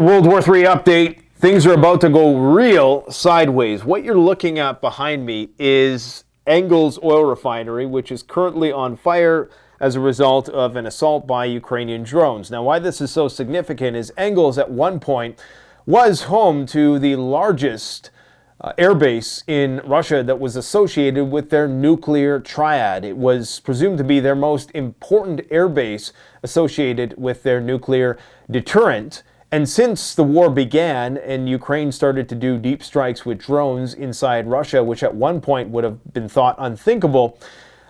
World War III update. Things are about to go real sideways. What you're looking at behind me is Engel's oil refinery, which is currently on fire as a result of an assault by Ukrainian drones. Now, why this is so significant is Engel's at one point was home to the largest airbase in Russia that was associated with their nuclear triad. It was presumed to be their most important airbase associated with their nuclear deterrent. And since the war began and Ukraine started to do deep strikes with drones inside Russia, which at one point would have been thought unthinkable,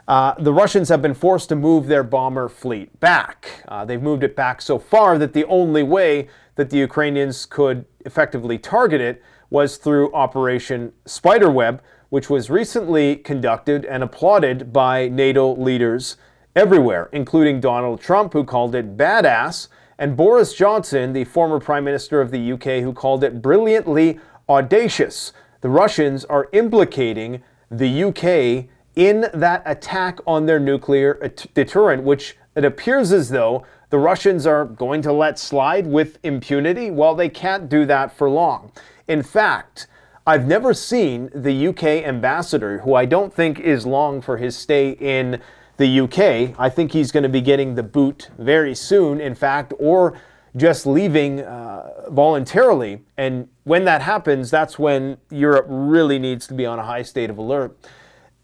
the Russians have been forced to move their bomber fleet back. They've moved it back so far that the only way that the Ukrainians could effectively target it was through Operation Spiderweb, which was recently conducted and applauded by NATO leaders everywhere, including Donald Trump, who called it badass, and Boris Johnson, the former Prime Minister of the UK, who called it brilliantly audacious. The Russians are implicating the UK in that attack on their nuclear deterrent, which it appears as though the Russians are going to let slide with impunity. Well, they can't do that for long. In fact, I've never seen the UK ambassador, who I don't think is long for his stay in the UK. I think he's going to be getting the boot very soon, in fact, or just leaving voluntarily. And when that happens, that's when Europe really needs to be on a high state of alert.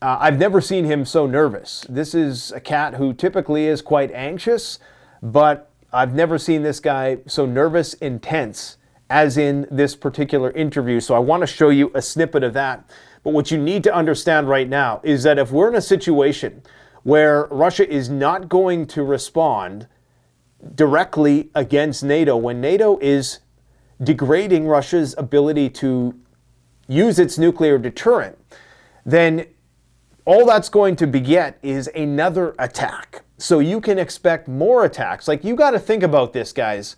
I've never seen him so nervous. This is a cat who typically is quite anxious, but I've never seen this guy so nervous, intense, as in this particular interview. So I want to show you a snippet of that. But what you need to understand right now is that if we're in a situation where Russia is not going to respond directly against NATO, when NATO is degrading Russia's ability to use its nuclear deterrent, then all that's going to beget is another attack. So you can expect more attacks. Like, you got to think about this, guys.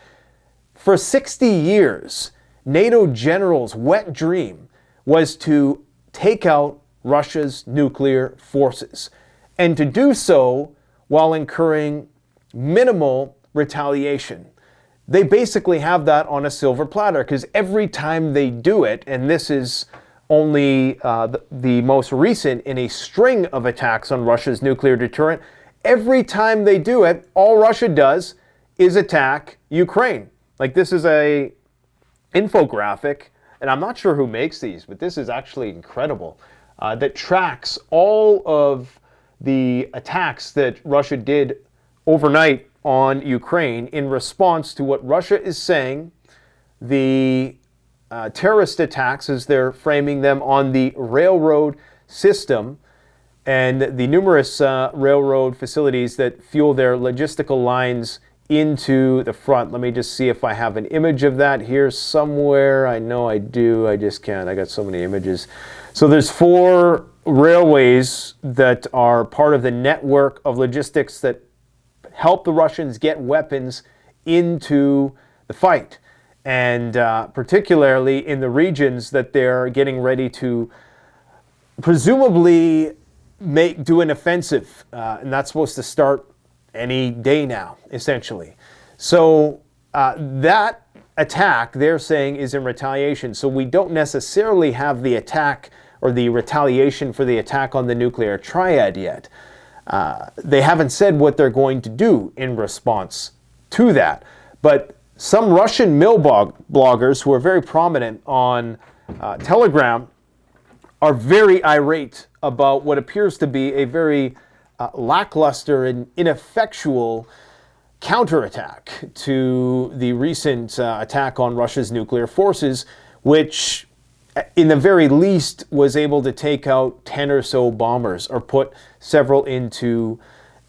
For 60 years, NATO generals' wet dream was to take out Russia's nuclear forces, and to do so while incurring minimal retaliation. They basically have that on a silver platter, because every time they do it, and this is only the most recent in a string of attacks on Russia's nuclear deterrent, every time they do it, all Russia does is attack Ukraine. Like, this is a infographic, and I'm not sure who makes these, but this is actually incredible, that tracks all of the attacks that Russia did overnight on Ukraine in response to what Russia is saying the terrorist attacks, as they're framing them, on the railroad system and the numerous railroad facilities that fuel their logistical lines into the front. Let me just see if I have an image of that here somewhere. I know I do. I just can't. I got so many images. So there's 4 railways that are part of the network of logistics that help the Russians get weapons into the fight. And particularly in the regions that they're getting ready to presumably do an offensive. And that's supposed to start any day now, essentially. So that attack, they're saying, is in retaliation. So we don't necessarily have the attack or the retaliation for the attack on the nuclear triad yet. They haven't said what they're going to do in response to that. But some Russian mill bloggers who are very prominent on Telegram are very irate about what appears to be a very lackluster and ineffectual counterattack to the recent attack on Russia's nuclear forces, which in the very least was able to take out 10 or so bombers, or put several into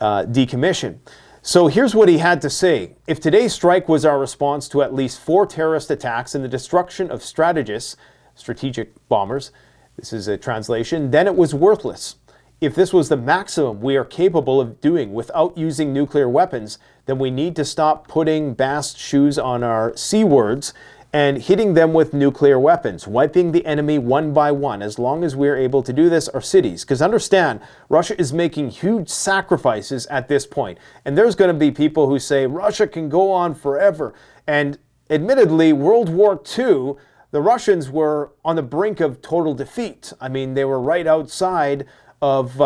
decommission. So here's what he had to say. If today's strike was our response to at least 4 terrorist attacks and the destruction of strategic bombers, this is a translation, then it was worthless. If this was the maximum we are capable of doing without using nuclear weapons, then we need to stop putting bast shoes on our C words and hitting them with nuclear weapons, wiping the enemy one by one. As long as we're able to do this, our cities. Because understand, Russia is making huge sacrifices at this point. And there's going to be people who say, Russia can go on forever. And admittedly, World War II, the Russians were on the brink of total defeat. I mean, they were right outside of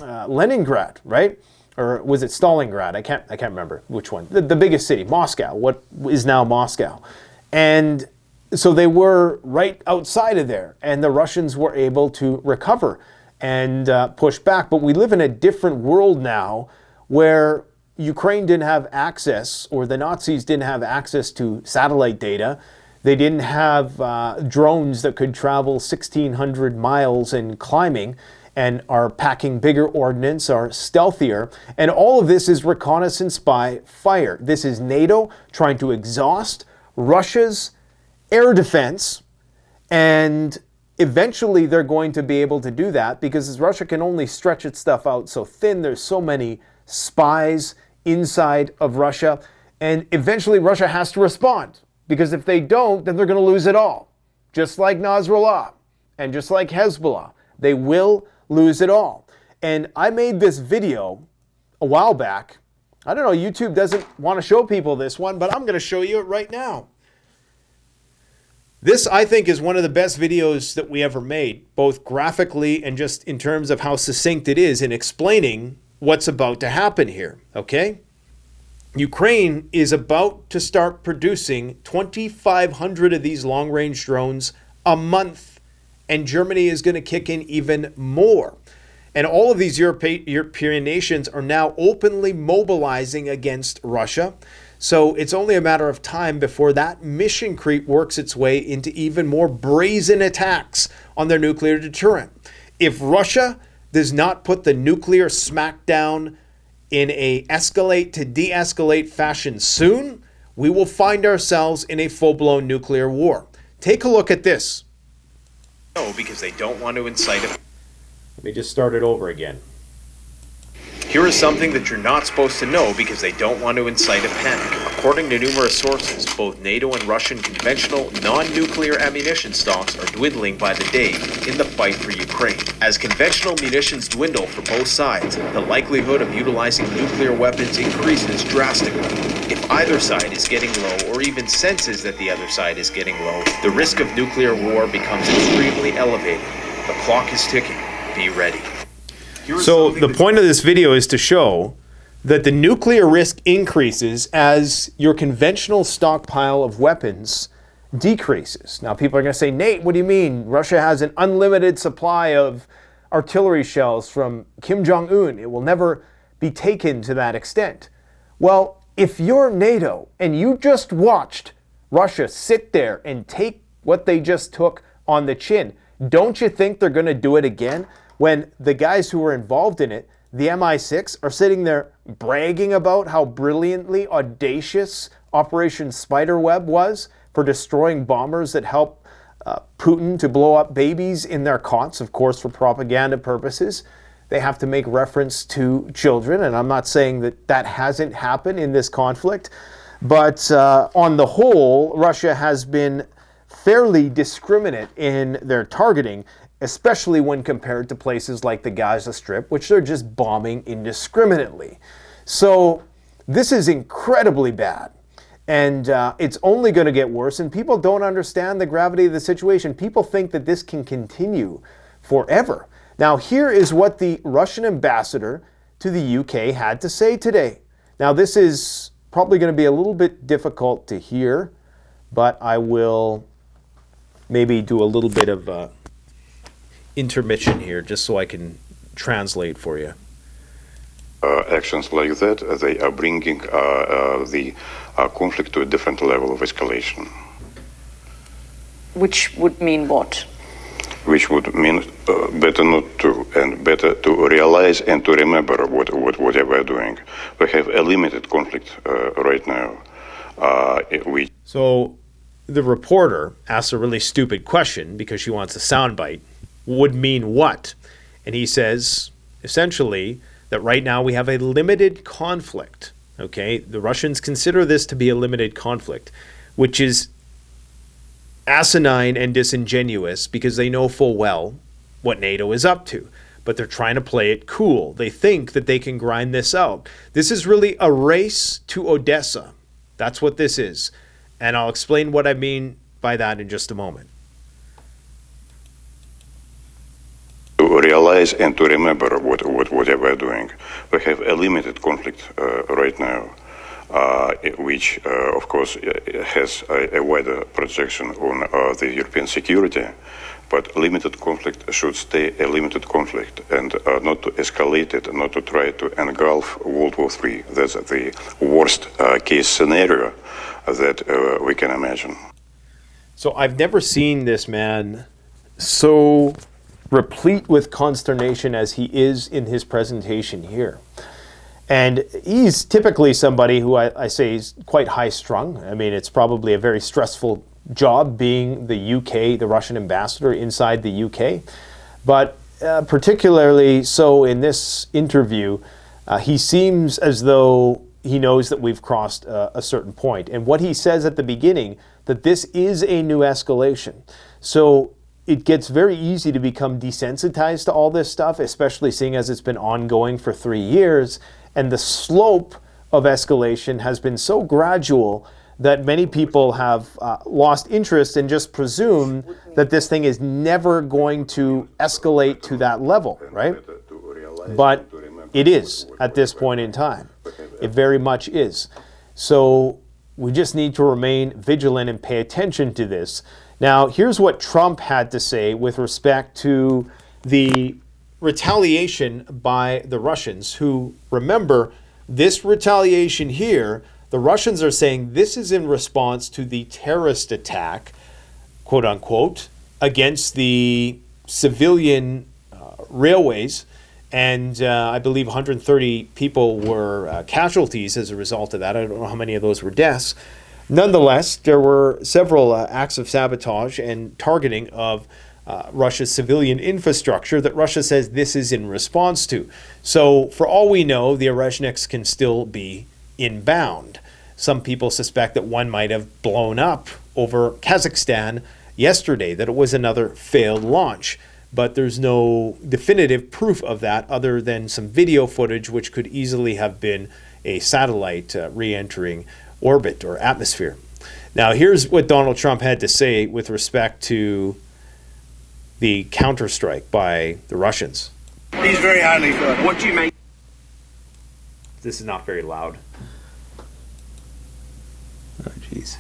Leningrad, right? Or was it Stalingrad? I can't remember which one. The biggest city, Moscow, what is now Moscow. And so they were right outside of there, and the Russians were able to recover and push back. But we live in a different world now where Ukraine didn't have access, or the Nazis didn't have access to satellite data. They didn't have drones that could travel 1,600 miles and climbing, and are packing bigger ordnance, are stealthier. And all of this is reconnaissance by fire. This is NATO trying to exhaust Russia's air defense, and eventually they're going to be able to do that because Russia can only stretch its stuff out so thin. There's so many spies inside of Russia, and eventually Russia has to respond, because if they don't, then they're going to lose it all. Just like Nasrallah and just like Hezbollah, they will lose it all. And I made this video a while back. I don't know, YouTube doesn't want to show people this one, but I'm going to show you it right now. This, I think, is one of the best videos that we ever made, both graphically and just in terms of how succinct it is in explaining what's about to happen here, okay? Ukraine is about to start producing 2,500 of these long-range drones a month, and Germany is going to kick in even more. And all of these European nations are now openly mobilizing against Russia. So it's only a matter of time before that mission creep works its way into even more brazen attacks on their nuclear deterrent. If Russia does not put the nuclear smackdown in a escalate to de-escalate fashion soon, we will find ourselves in a full-blown nuclear war. Take a look at this. No, because they don't want to incite it. Let me just start it over again. Here is something that you're not supposed to know because they don't want to incite a panic. According to numerous sources, both NATO and Russian conventional non-nuclear ammunition stocks are dwindling by the day in the fight for Ukraine. As conventional munitions dwindle for both sides, the likelihood of utilizing nuclear weapons increases drastically. If either side is getting low or even senses that the other side is getting low, the risk of nuclear war becomes extremely elevated. The clock is ticking. Be ready. So the point of this video is to show that the nuclear risk increases as your conventional stockpile of weapons decreases. Now people are going to say, Nate, what do you mean? Russia has an unlimited supply of artillery shells from Kim Jong-un. It will never be taken to that extent. Well, if you're NATO and you just watched Russia sit there and take what they just took on the chin, don't you think they're going to do it again? When the guys who were involved in it, the MI6, are sitting there bragging about how brilliantly audacious Operation Spiderweb was for destroying bombers that helped Putin to blow up babies in their cots, of course, for propaganda purposes. They have to make reference to children, and I'm not saying that that hasn't happened in this conflict, but on the whole, Russia has been fairly discriminate in their targeting, especially when compared to places like the Gaza Strip, which they're just bombing indiscriminately. So this is incredibly bad, and it's only going to get worse, and people don't understand the gravity of the situation. People think that this can continue forever. Now, here is what the Russian ambassador to the UK had to say today. Now, this is probably going to be a little bit difficult to hear, but I will maybe do a little bit of intermission here just so I can translate for you. Actions like that, they are bringing the conflict to a different level of escalation. Which would mean what? Which would mean better not to, and better to realize and to remember whatever we're doing. We have a limited conflict right now. So the reporter asks a really stupid question because she wants a soundbite. Would mean what? And he says, essentially, that right now we have a limited conflict. Okay, the Russians consider this to be a limited conflict, which is asinine and disingenuous because they know full well what NATO is up to, but they're trying to play it cool. They think that they can grind this out. This is really a race to Odessa. That's what this is. And I'll explain what I mean by that in just a moment. To realize and to remember whatever we're doing. We have a limited conflict right now, which, of course, has a wider projection on the European security. But limited conflict should stay a limited conflict and not to escalate it, not to try to engulf World War III. That's the worst case scenario that we can imagine. So I've never seen this man so replete with consternation as he is in his presentation here. And he's typically somebody who I say is quite high-strung. I mean, it's probably a very stressful job being the UK, the Russian ambassador inside the UK. But particularly so in this interview, he seems as though he knows that we've crossed a certain point. And what he says at the beginning, that this is a new escalation. So it gets very easy to become desensitized to all this stuff, especially seeing as it's been ongoing for 3 years. And the slope of escalation has been so gradual that many people have lost interest and just presume that this thing is never going to escalate to that level, right? But it is at this point in time. It very much is. So we just need to remain vigilant and pay attention to this. Now, here's what Trump had to say with respect to the retaliation by the Russians, who, remember, this retaliation here, the Russians are saying this is in response to the terrorist attack, quote unquote, against the civilian railways. And I believe 130 people were casualties as a result of that. I don't know how many of those were deaths. Nonetheless, there were several acts of sabotage and targeting of Russia's civilian infrastructure that Russia says this is in response to. So for all we know, the Oreshniks can still be inbound. Some people suspect that one might have blown up over Kazakhstan yesterday, that it was another failed launch. But there's no definitive proof of that other than some video footage, which could easily have been a satellite re-entering orbit or atmosphere. Now, here's what Donald Trump had to say with respect to the counterstrike by the Russians. He's very highly thought. What do you make? This is not very loud. Oh, jeez.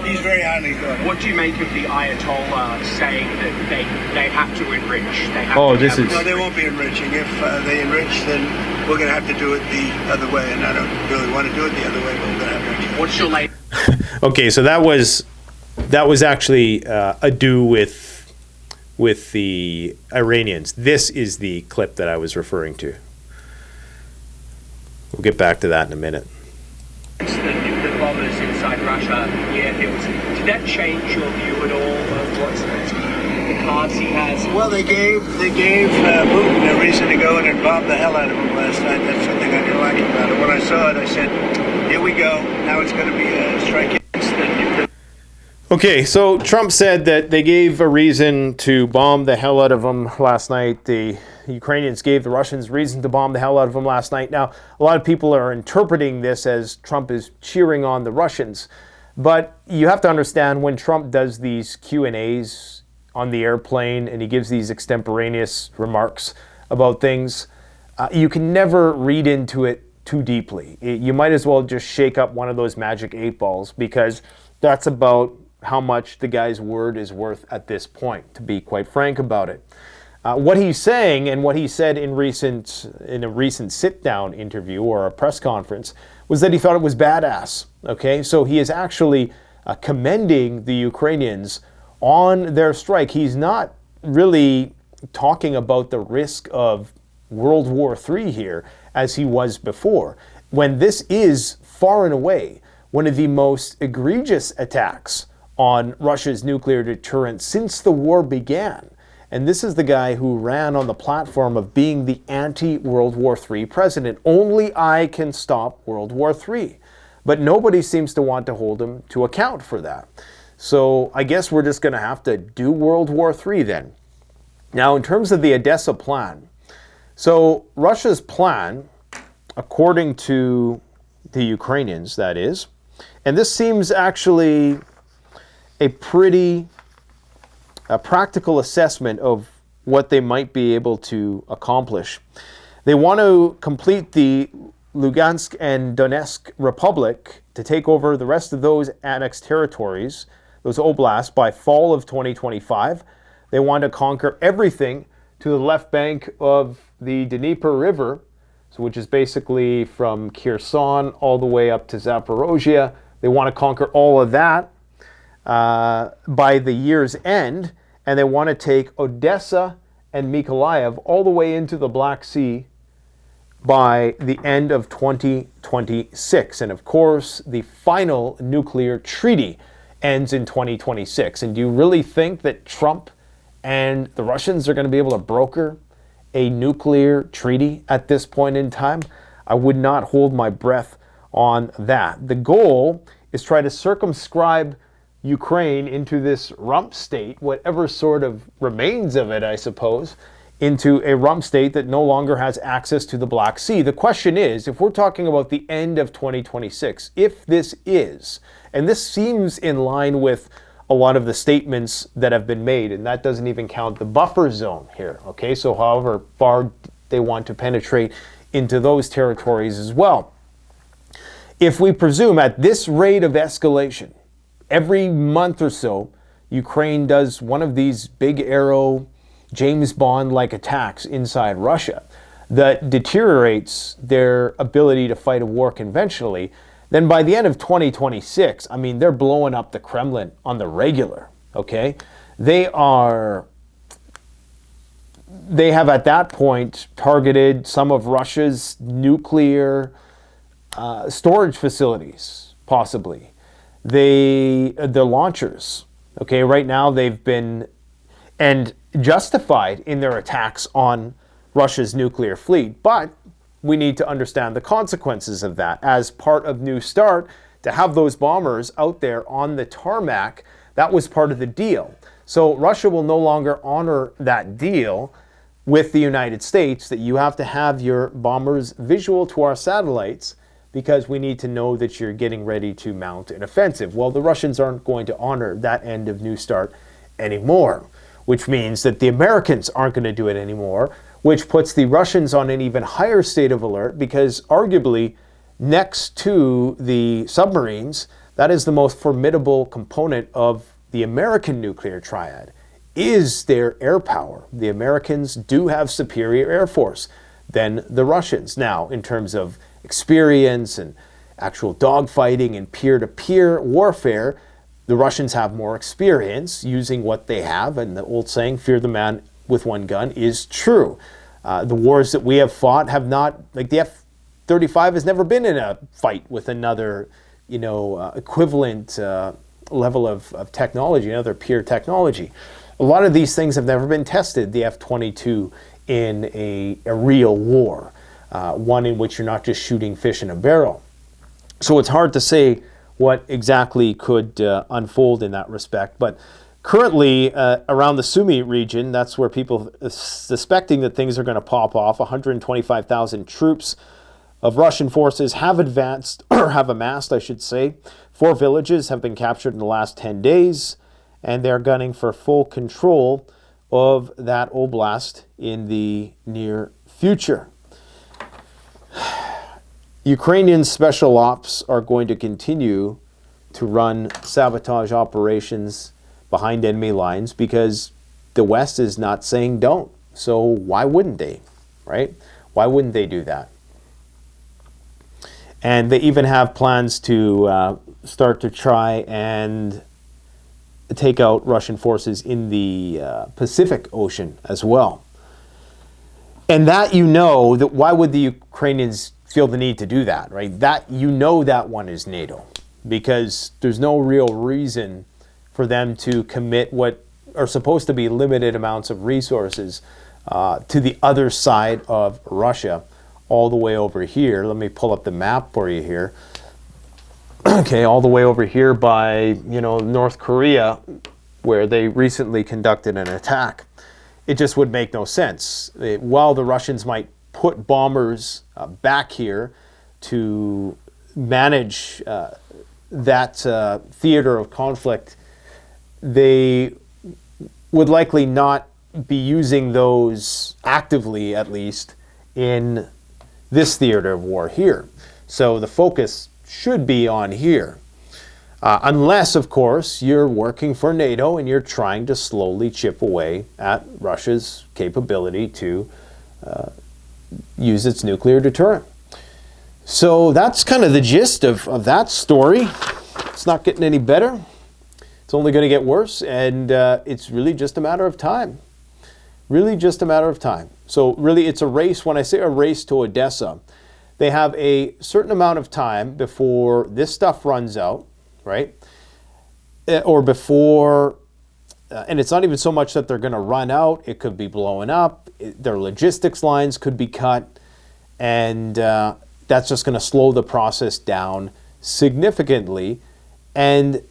He's very highly thought. What do you make of the Ayatollah saying that they have to enrich? No, they won't be enriching. If they enrich, then we're going to have to do it the other way, and I don't really want to do it the other way, but we're going to have to. What's your latest? Okay, so that was actually ado with the Iranians. This is the clip that I was referring to. We'll get back to that in a minute. The bombers inside Russia, did that change your view at all of what's the cards he has? Well, they gave Putin a reason to go in and bomb the hell out of him last night. That's something I didn't like about it. When I saw it, I said, here we go. Now it's going to be a strike. Okay, so Trump said that they gave a reason to bomb the hell out of him last night. The Ukrainians gave the Russians reason to bomb the hell out of them last night. Now, a lot of people are interpreting this as Trump is cheering on the Russians. But you have to understand, when Trump does these Q&As on the airplane and he gives these extemporaneous remarks about things, you can never read into it too deeply. You might as well just shake up one of those magic 8 balls, because that's about how much the guy's word is worth at this point, to be quite frank about it. What he's saying, and what he said in a recent sit-down interview or a press conference, was that he thought it was badass. Okay, so he is actually commending the Ukrainians on their strike. He's not really talking about the risk of World War III here as he was before, when this is far and away one of the most egregious attacks on Russia's nuclear deterrent since the war began. And this is the guy who ran on the platform of being the anti-World War III president. Only I can stop World War III. But nobody seems to want to hold him to account for that. So I guess we're just going to have to do World War III then. Now, in terms of the Odessa plan, so Russia's plan, according to the Ukrainians, that is, And this seems actually a pretty practical assessment of what they might be able to accomplish. They want to complete the Lugansk and Donetsk Republic to take over the rest of those annexed territories, those oblasts, by fall of 2025. They want to conquer everything to the left bank of the Dnieper River, so which is basically from Kherson all the way up to Zaporozhye. They want to conquer all of that by the year's end, and they want to take Odessa and Mykolaiv all the way into the Black Sea by the end of 2026. And of course, the final nuclear treaty ends in 2026. And do you really think that Trump and the Russians are going to be able to broker a nuclear treaty at this point in time? I would not hold my breath on that. The goal is try to circumscribe Ukraine into this rump state, whatever sort of remains of it, I suppose, into a rump state that no longer has access to the Black Sea. The question is, if we're talking about the end of 2026, if this is, and this seems in line with a lot of the statements that have been made, and that doesn't even count the buffer zone here, okay? So however far they want to penetrate into those territories as well. If we presume at this rate of escalation, every month or so, Ukraine does one of these big arrow, James Bond-like attacks inside Russia that deteriorates their ability to fight a war conventionally, then by the end of 2026, I mean, they're blowing up the Kremlin on the regular, okay? They have at that point targeted some of Russia's nuclear storage facilities, possibly. The launchers, okay? Right now they've been and justified in their attacks on Russia's nuclear fleet, but we need to understand the consequences of that. As part of New START, to have those bombers out there on the tarmac, that was part of the deal. So Russia will no longer honor that deal with the United States, that you have to have your bombers visual to our satellites because we need to know that you're getting ready to mount an offensive. Well, the Russians aren't going to honor that end of New START anymore, which means that the Americans aren't going to do it anymore, which puts the Russians on an even higher state of alert because arguably next to the submarines, that is the most formidable component of the American nuclear triad, is their air power. The Americans do have superior air force than the Russians. Now, in terms of experience and actual dogfighting and peer-to-peer warfare, the Russians have more experience using what they have, and the old saying, fear the man with one gun, is true. The wars that we have fought have not, like the F-35 has never been in a fight with another, equivalent level of technology, another peer technology. A lot of these things have never been tested, the F-22, in a real war, one in which you're not just shooting fish in a barrel. So it's hard to say what exactly could unfold in that respect. But currently, around the Sumy region, that's where people are suspecting that things are going to pop off. 125,000 troops of Russian forces have advanced, or have amassed, I should say. 4 villages have been captured in the last 10 days, and they're gunning for full control of that oblast in the near future. Ukrainian special ops are going to continue to run sabotage operations behind enemy lines because the West is not saying don't. So why wouldn't they, right? Why wouldn't they do that? And they even have plans to start to try and take out Russian forces in the Pacific Ocean as well. And that that why would the Ukrainians feel the need to do that, right? That that one is NATO, because there's no real reason for them to commit what are supposed to be limited amounts of resources to the other side of Russia, all the way over here. Let me pull up the map for you here. Okay, all the way over here by, North Korea, where they recently conducted an attack. It just would make no sense. While the Russians might put bombers back here to manage that theater of conflict, they would likely not be using those actively, at least, in this theater of war here. So the focus should be on here. Unless, of course, you're working for NATO and you're trying to slowly chip away at Russia's capability to use its nuclear deterrent. So that's kind of the gist of that story. It's not getting any better. It's only going to get worse, and it's really just a matter of time. Really just a matter of time. So really it's a race. When I say a race to Odessa, they have a certain amount of time before this stuff runs out, right? Or before, and it's not even so much that they're going to run out, it could be blowing up, their logistics lines could be cut, and that's just going to slow the process down significantly. And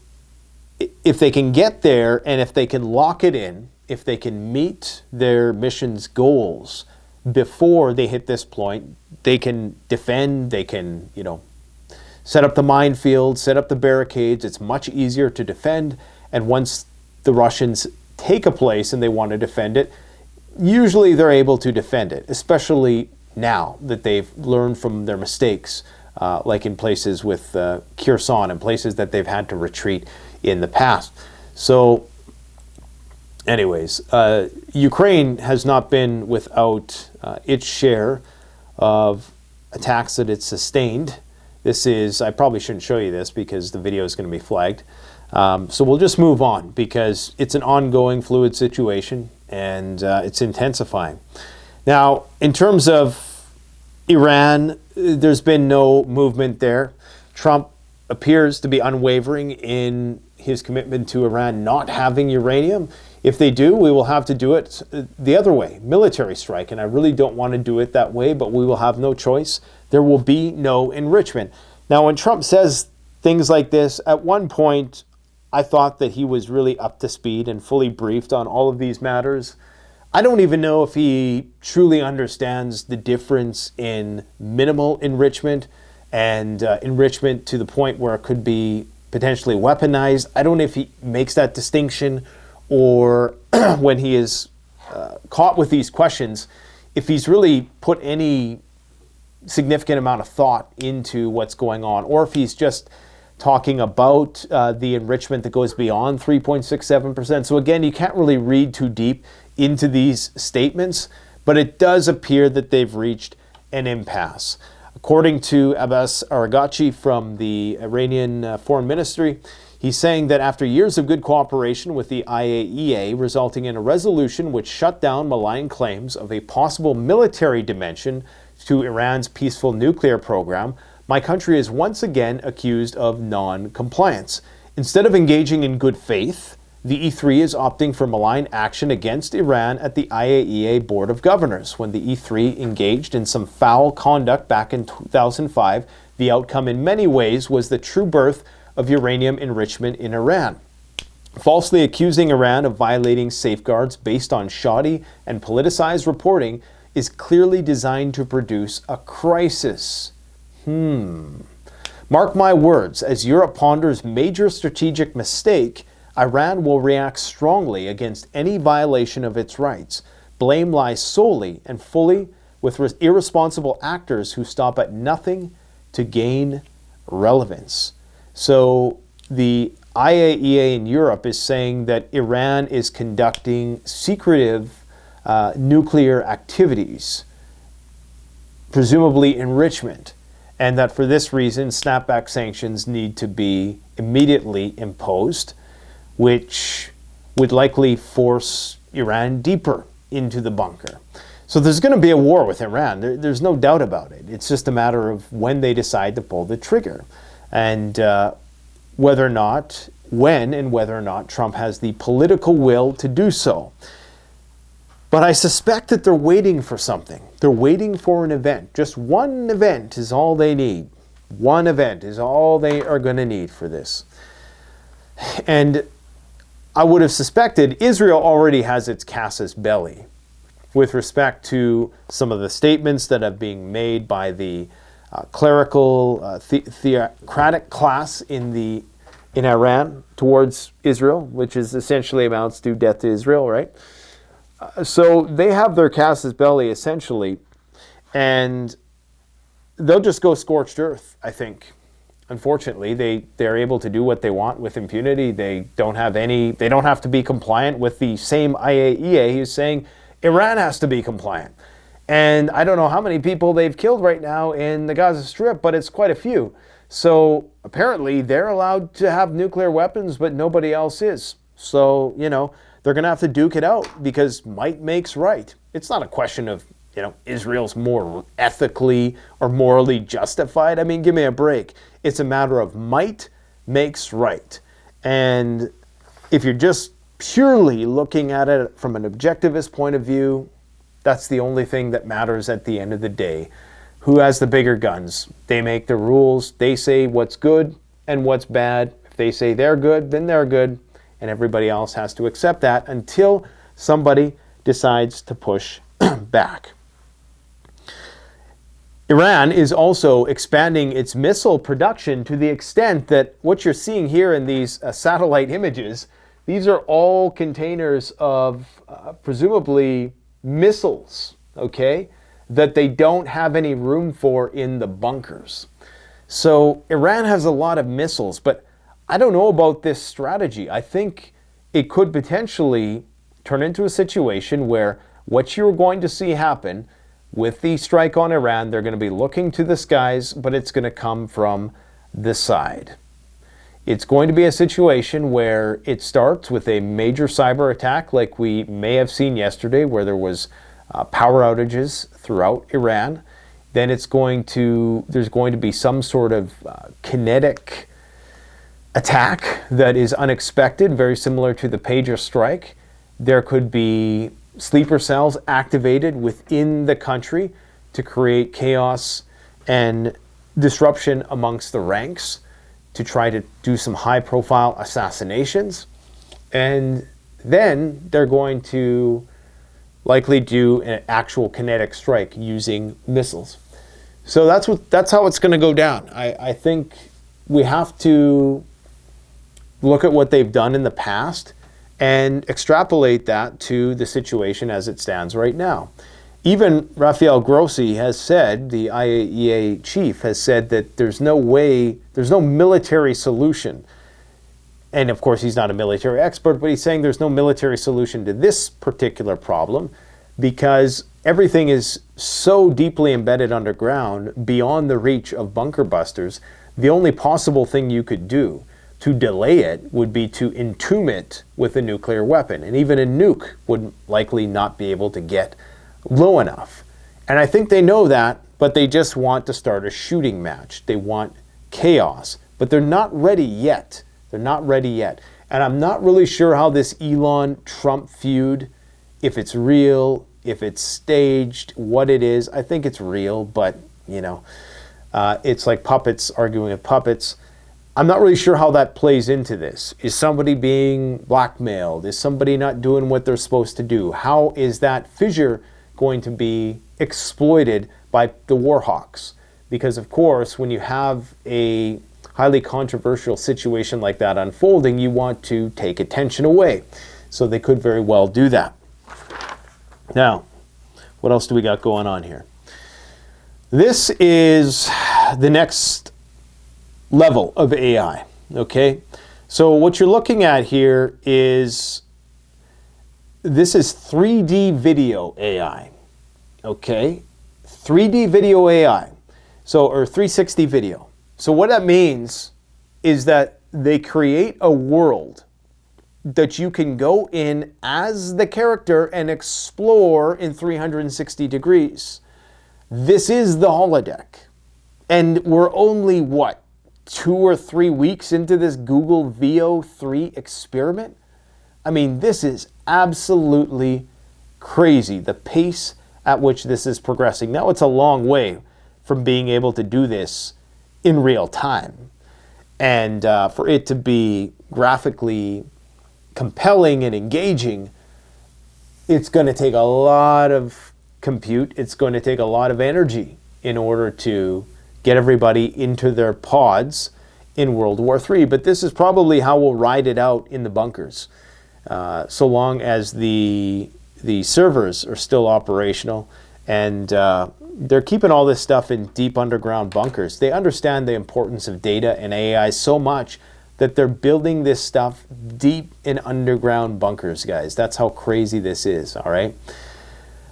if they can get there, and if they can lock it in, if they can meet their mission's goals before they hit this point, they can defend, they can, set up the minefield, set up the barricades. It's much easier to defend. And once the Russians take a place and they want to defend it, usually they're able to defend it, especially now that they've learned from their mistakes, like in places with Kherson and places that they've had to retreat in the past. So anyways, Ukraine has not been without its share of attacks that it's sustained. This is, I probably shouldn't show you this because the video is going to be flagged. So we'll just move on because it's an ongoing fluid situation and it's intensifying. Now, in terms of Iran, there's been no movement there. Trump appears to be unwavering in his commitment to Iran not having uranium. If they do, we will have to do it the other way, military strike. And I really don't want to do it that way, but we will have no choice. There will be no enrichment. Now, when Trump says things like this, at one point, I thought that he was really up to speed and fully briefed on all of these matters. I don't even know if he truly understands the difference in minimal enrichment and enrichment to the point where it could be potentially weaponized. I don't know if he makes that distinction, or when he is caught with these questions, if he's really put any significant amount of thought into what's going on, or if he's just talking about the enrichment that goes beyond 3.67%. So again, you can't really read too deep into these statements, but it does appear that they've reached an impasse. According to Abbas Araghchi from the Iranian Foreign Ministry, he's saying that after years of good cooperation with the IAEA, resulting in a resolution which shut down malign claims of a possible military dimension to Iran's peaceful nuclear program, my country is once again accused of non-compliance. Instead of engaging in good faith, the E3 is opting for malign action against Iran at the IAEA Board of Governors. When the E3 engaged in some foul conduct back in 2005, the outcome in many ways was the true birth of uranium enrichment in Iran. Falsely accusing Iran of violating safeguards based on shoddy and politicized reporting is clearly designed to produce a crisis. Mark my words, as Europe ponders major strategic mistake, Iran will react strongly against any violation of its rights. Blame lies solely and fully with irresponsible actors who stop at nothing to gain relevance. So the IAEA in Europe is saying that Iran is conducting secretive nuclear activities, presumably enrichment, and that for this reason, snapback sanctions need to be immediately imposed, which would likely force Iran deeper into the bunker. So there's going to be a war with Iran. There's no doubt about it. It's just a matter of when they decide to pull the trigger. And whether or not Trump has the political will to do so. But I suspect that they're waiting for something. They're waiting for an event. Just one event is all they need. One event is all they are going to need for this. And I would have suspected Israel already has its casus belli with respect to some of the statements that are being made by the clerical, theocratic class in Iran towards Israel, which is essentially amounts to death to Israel, right? So they have their casus belli essentially, and they'll just go scorched earth, I think. Unfortunately, they're able to do what they want with impunity. They don't have to be compliant with the same IAEA who's saying Iran has to be compliant. And I don't know how many people they've killed right now in the Gaza Strip, but it's quite a few. So apparently they're allowed to have nuclear weapons, but nobody else is. So, they're going to have to duke it out because might makes right. It's not a question of, Israel's more ethically or morally justified. I mean, give me a break. It's a matter of might makes right. And if you're just purely looking at it from an objectivist point of view, that's the only thing that matters at the end of the day. Who has the bigger guns? They make the rules. They say what's good and what's bad. If they say they're good, then they're good. And everybody else has to accept that until somebody decides to push back. Iran is also expanding its missile production to the extent that what you're seeing here in these satellite images, these are all containers of presumably missiles, okay, that they don't have any room for in the bunkers. So Iran has a lot of missiles, but I don't know about this strategy. I think it could potentially turn into a situation where what you're going to see happen with the strike on Iran, they're going to be looking to the skies, but it's going to come from the side. It's going to be a situation where it starts with a major cyber attack like we may have seen yesterday, where there was power outages throughout Iran. Then there's going to be some sort of kinetic attack that is unexpected, very similar to the pager strike. There could be sleeper cells activated within the country to create chaos and disruption amongst the ranks to try to do some high-profile assassinations. And then they're going to likely do an actual kinetic strike using missiles. So that's how it's going to go down. I think we have to look at what they've done in the past and extrapolate that to the situation as it stands right now. Even Rafael Grossi has said, the IAEA chief has said that there's no military solution. And of course, he's not a military expert, but he's saying there's no military solution to this particular problem because everything is so deeply embedded underground beyond the reach of bunker busters. The only possible thing you could do to delay it would be to entomb it with a nuclear weapon. And even a nuke would likely not be able to get low enough. And I think they know that, but they just want to start a shooting match. They want chaos, but they're not ready yet. They're not ready yet. And I'm not really sure how this Elon-Trump feud, if it's real, if it's staged, what it is. I think it's real, but, it's like puppets arguing with puppets. I'm not really sure how that plays into this. Is somebody being blackmailed? Is somebody not doing what they're supposed to do? How is that fissure going to be exploited by the war hawks? Because, of course, when you have a highly controversial situation like that unfolding, you want to take attention away. So they could very well do that. Now, what else do we got going on here? This is the next level of AI, okay? So what you're looking at here is, this is 3D video AI, okay? 3D video AI, or 360 video. So what that means is that they create a world that you can go in as the character and explore in 360 degrees. This is the holodeck. And we're only, 2 or 3 weeks into this Google Veo 3 experiment? I mean, this is absolutely crazy, the pace at which this is progressing. Now, it's a long way from being able to do this in real time. And for it to be graphically compelling and engaging, it's going to take a lot of compute. It's going to take a lot of energy in order to get everybody into their pods in World War III. But this is probably how we'll ride it out in the bunkers, so long as the servers are still operational, and they're keeping all this stuff in deep underground bunkers. They understand the importance of data and AI so much that they're building this stuff deep in underground bunkers, guys. That's how crazy this is, all right?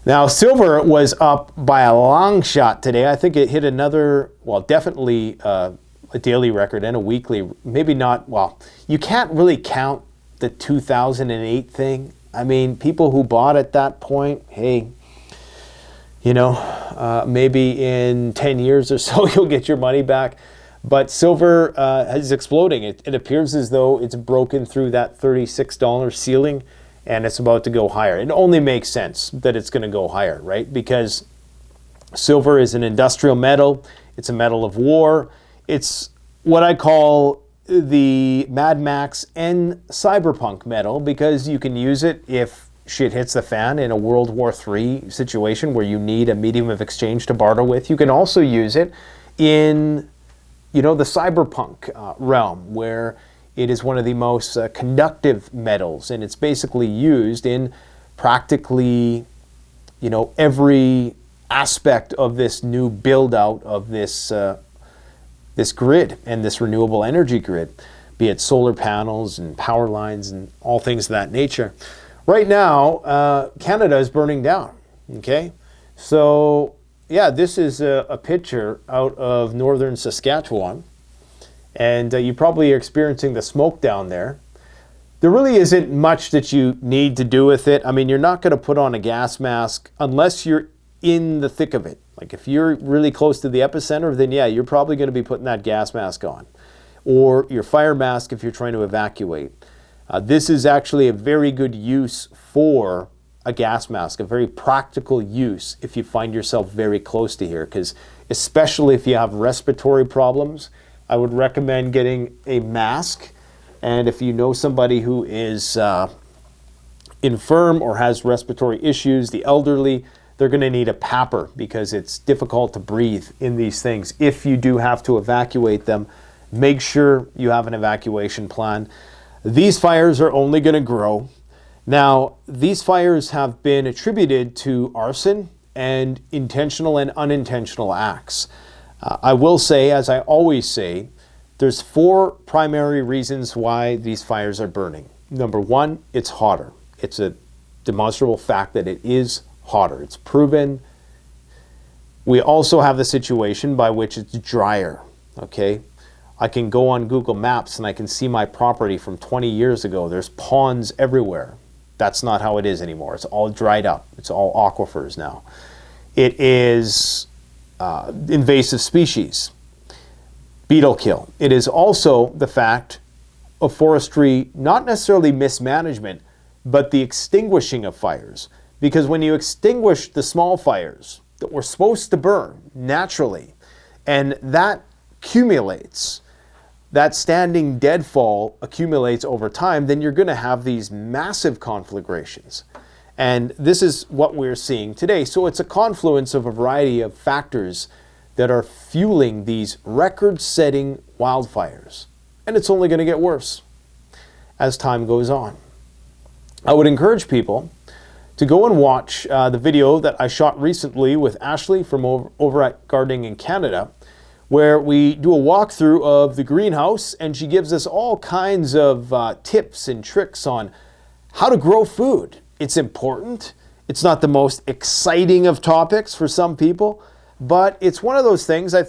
Now, silver was up by a long shot today. I think it hit another, well, definitely a daily record and a weekly. Maybe not, well, you can't really count the 2008 thing. I mean, people who bought at that point, hey, you know, maybe in 10 years or so, you'll get your money back. But silver is exploding. It appears as though it's broken through that $36 ceiling, and it's about to go higher. It only makes sense that it's going to go higher, right? Because silver is an industrial metal. It's a metal of war. It's what I call the Mad Max and cyberpunk metal, because you can use it if shit hits the fan in a World War III situation where you need a medium of exchange to barter with. You can also use it in, you know, the cyberpunk realm, where it is one of the most conductive metals, and it's basically used in practically, you know, every aspect of this new build out of this this grid and this renewable energy grid, be it solar panels and power lines and all things of that nature. Right now, Canada is burning down, okay? So, yeah, this is a picture out of northern Saskatchewan, and you probably are experiencing the smoke down there. There really isn't much that you need to do with it. I mean, you're not going to put on a gas mask unless you're in the thick of it. Like if you're really close to the epicenter, then yeah, you're probably going to be putting that gas mask on, or your fire mask if you're trying to evacuate. This is actually a very good use for a gas mask, a very practical use if you find yourself very close to here, because especially if you have respiratory problems, I would recommend getting a mask. And if you know somebody who is infirm or has respiratory issues, the elderly, they're going to need a PAPR, because it's difficult to breathe in these things. If you do have to evacuate them, make sure you have an evacuation plan. These fires are only going to grow. Now, these fires have been attributed to arson and intentional and unintentional acts. I will say, as I always say, there's 4 primary reasons why these fires are burning. Number 1, it's hotter. It's a demonstrable fact that it is hotter. It's proven. We also have the situation by which it's drier, okay? I can go on Google Maps and I can see my property from 20 years ago. There's ponds everywhere. That's not how it is anymore. It's all dried up. It's all aquifers now. It is invasive species, beetle kill. It is also the fact of forestry, not necessarily mismanagement, but the extinguishing of fires. Because when you extinguish the small fires that were supposed to burn naturally, and that accumulates, that standing deadfall accumulates over time, then you're going to have these massive conflagrations. And this is what we're seeing today. So it's a confluence of a variety of factors that are fueling these record-setting wildfires. And it's only going to get worse as time goes on. I would encourage people to go and watch the video that I shot recently with Ashley from over at Gardening in Canada, where we do a walkthrough of the greenhouse, and she gives us all kinds of tips and tricks on how to grow food. It's important. It's not the most exciting of topics for some people, but it's one of those things. I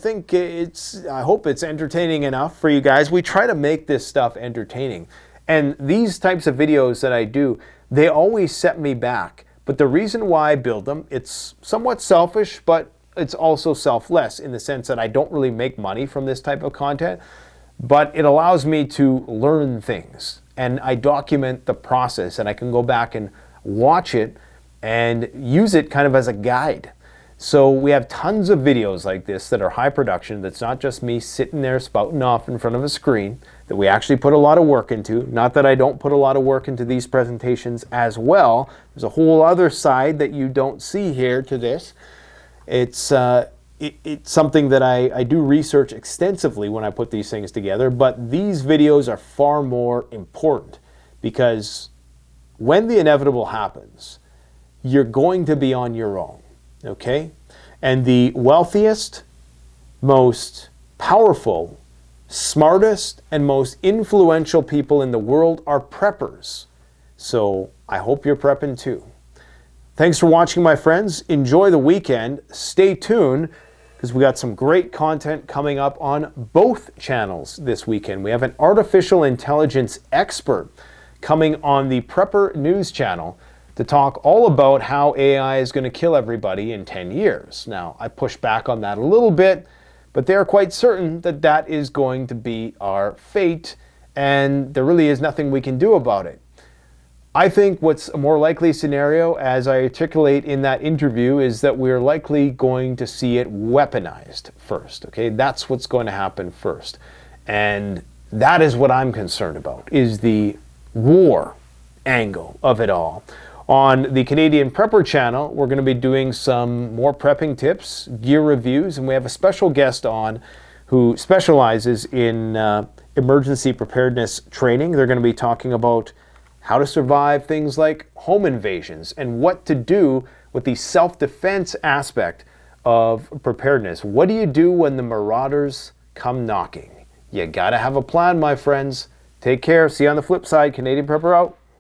hope it's entertaining enough for you guys. We try to make this stuff entertaining. And these types of videos that I do, they always set me back. But the reason why I build them, it's somewhat selfish, but it's also selfless in the sense that I don't really make money from this type of content, but it allows me to learn things, and I document the process, and I can go back and watch it and use it kind of as a guide. So we have tons of videos like this that are high production, that's not just me sitting there spouting off in front of a screen, that we actually put a lot of work into. Not that I don't put a lot of work into these presentations as well. There's a whole other side that you don't see here to this. It's it's something that I do research extensively when I put these things together, but these videos are far more important because when the inevitable happens, you're going to be on your own, okay? And the wealthiest, most powerful, smartest, and most influential people in the world are preppers. So I hope you're prepping too. Thanks for watching, my friends. Enjoy the weekend. Stay tuned because we got some great content coming up on both channels this weekend. We have an artificial intelligence expert coming on the Prepper News channel to talk all about how AI is going to kill everybody in 10 years. Now, I push back on that a little bit, but they're quite certain that that is going to be our fate, and there really is nothing we can do about it. I think what's a more likely scenario, as I articulate in that interview, is that we're likely going to see it weaponized first, okay? That's what's going to happen first. And that is what I'm concerned about, is the war angle of it all. On the Canadian Prepper channel, we're going to be doing some more prepping tips, gear reviews, and we have a special guest on who specializes in emergency preparedness training. They're going to be talking about how to survive things like home invasions and what to do with the self-defense aspect of preparedness. What do you do when the marauders come knocking? You gotta have a plan, my friends. Take care. See you on the flip side. Canadian Prepper out.